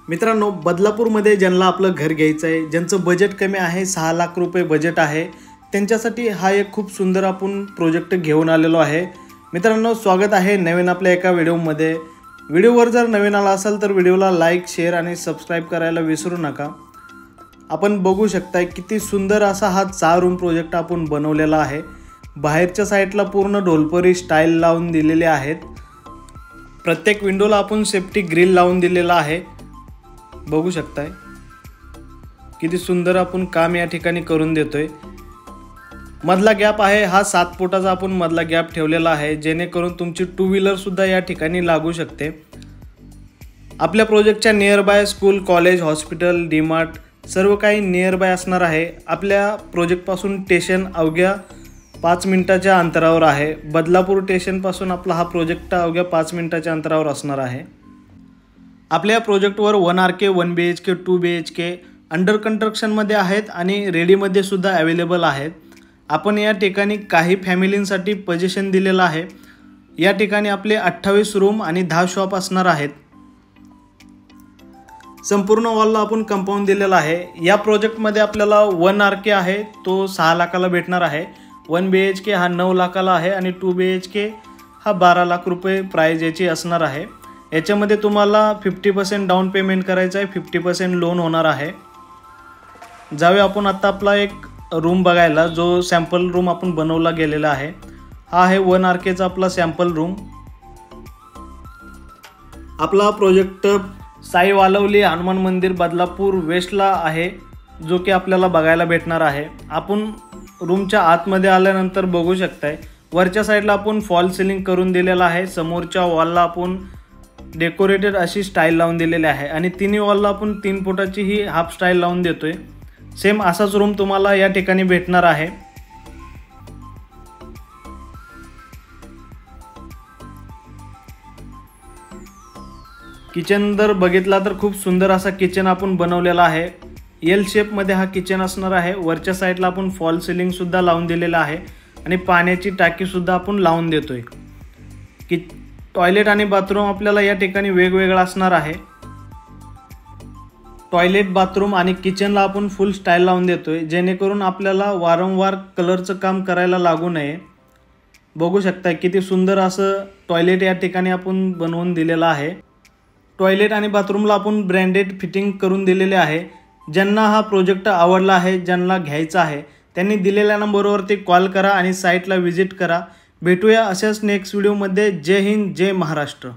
मित्रांनो, बदलापूरमध्ये ज्यांना आपलं घर घ्यायचं आहे, ज्यांचं बजेट कमी आहे, 6 लाख रुपये बजेट आहे, त्यांच्यासाठी हा एक खूप सुंदर आपण प्रोजेक्ट घेऊन आलेलो आहे। मित्रांनो, स्वागत आहे नवीन आपल्या एका व्हिडिओमध्ये। व्हिडिओवर जर नवीन आला असाल तर व्हिडिओला लाईक, शेअर आणि सबस्क्राइब करायला विसरू नका। आपण बघू शकता किती सुंदर असा हा 4 रूम प्रोजेक्ट आपण बनवलेला आहे। बाहेरच्या साइडला पूर्ण ढोलपरी स्टाईल लावून दिलेले आहेत। प्रत्येक विंडोला आपण सेफ्टी ग्रिल लावून दिलेला आहे। बघू शकताय किती सुंदर आपण काम या ठिकाणी करून देतोय। मधला गॅप आहे हा 7 फुटाचा आपण मधला गॅप ठेवलेला आहे, जेणेकरून तुमची 2 व्हीलर सुद्धा या ठिकाणी लागू शकते। आपल्या प्रोजेक्टच्या near by school, college, hospital, DMart सर्व काही नियर बाय असणार आहे। आपल्या प्रोजेक्ट पासून स्टेशन अवघ्या 5 मिनिटाच्या अंतरावर आहे। बदलापूर स्टेशन पासून आपला हा प्रोजेक्ट अवघ्या 5 मिनिटाच्या अंतरावर असणार आहे। आपल्या प्रोजेक्टवर 1 RK, 1 BHK, 2 BHK under construction मध्ये आहेत आणि रेडी मध्ये सुद्धा अवेलेबल आहेत। आपण या ठिकाणी काही फॅमिलींसाठी पोझिशन दिलेला आहे। या ठिकाणी आपले 28 रूम आणि 10 शॉप असणार आहेत। संपूर्ण वॉलला आपण कंपाऊंड दिलेला आहे। या प्रोजेक्ट मध्ये आपल्याला 1 RK आहे तो 6 लाखाला भेटणार आहे। 1 BHK हा 9 लाखाला आहे आणि 2 BHK हा 12 लाख रुपये प्राइस याची असणार आहे। याच्यामध्ये तुम्हाला 50% डाउन पेमेंट करायचं आहे, 50% लोन होणार आहे। जाऊया आपण आता आपला एक रूम बघायला, जो सॅम्पल रूम आपण बनवला गेलेला आहे। हा आहे 1 RK चा आपला सॅम्पल रूम। आपला प्रोजेक्ट साई वालवली हनुमान मंदिर बदलापूर वेस्टला आहे, जो की आपल्याला बघायला भेटणार आहे। आपण रूमच्या आतमध्ये आल्यानंतर बघू शकताय वरच्या साईडला आपण फॉल सीलिंग करून दिलेला आहे। समोरच्या वॉलला आपण डेकोरेटेड अशी स्टाईल लावून दिलेली आहे आणि तिन्ही वॉलला आपण 3 फुटाची ही हाफ स्टाईल लावून देतोय। सेम असाच रूम तुम्हाला या ठिकाणी भेटणार आहे। किचन जर बघितला तर खूप सुंदर असा किचन आपण बनवलेला आहे। एल शेप मध्ये हा किचन असणार आहे। वरच्या साईडला आपण फॉल सीलिंग सुद्धा लावून दिलेला आहे आणि पाण्याची टाकी सुद्धा आपण लावून देतोय। की टॉयलेट आणि बाथरूम आपल्याला या ठिकाणी वेगवेगळा असणार आहे। टॉयलेट, बाथरूम आणि किचनला आपण फुल स्टाईल लावून देतोय, जेणेकरून आपल्याला वारंवार कलरचं काम करायला लागू नये। बघू शकता किती सुंदर असं टॉयलेट या ठिकाणी आपण बनवून दिलेलं आहे। टॉयलेट आणि बाथरूमला आपण ब्रँडेड फिटिंग करून दिलेले आहे। ज्यांना हा प्रोजेक्ट आवडला आहे, ज्यांना घ्यायचा आहे, त्यांनी दिलेल्या नंबरवरती कॉल करा आणि साईटला व्हिजिट करा। भेटूया अशाच नेक्स्ट व्हिडिओमध्ये। जय हिंद, जय महाराष्ट्र।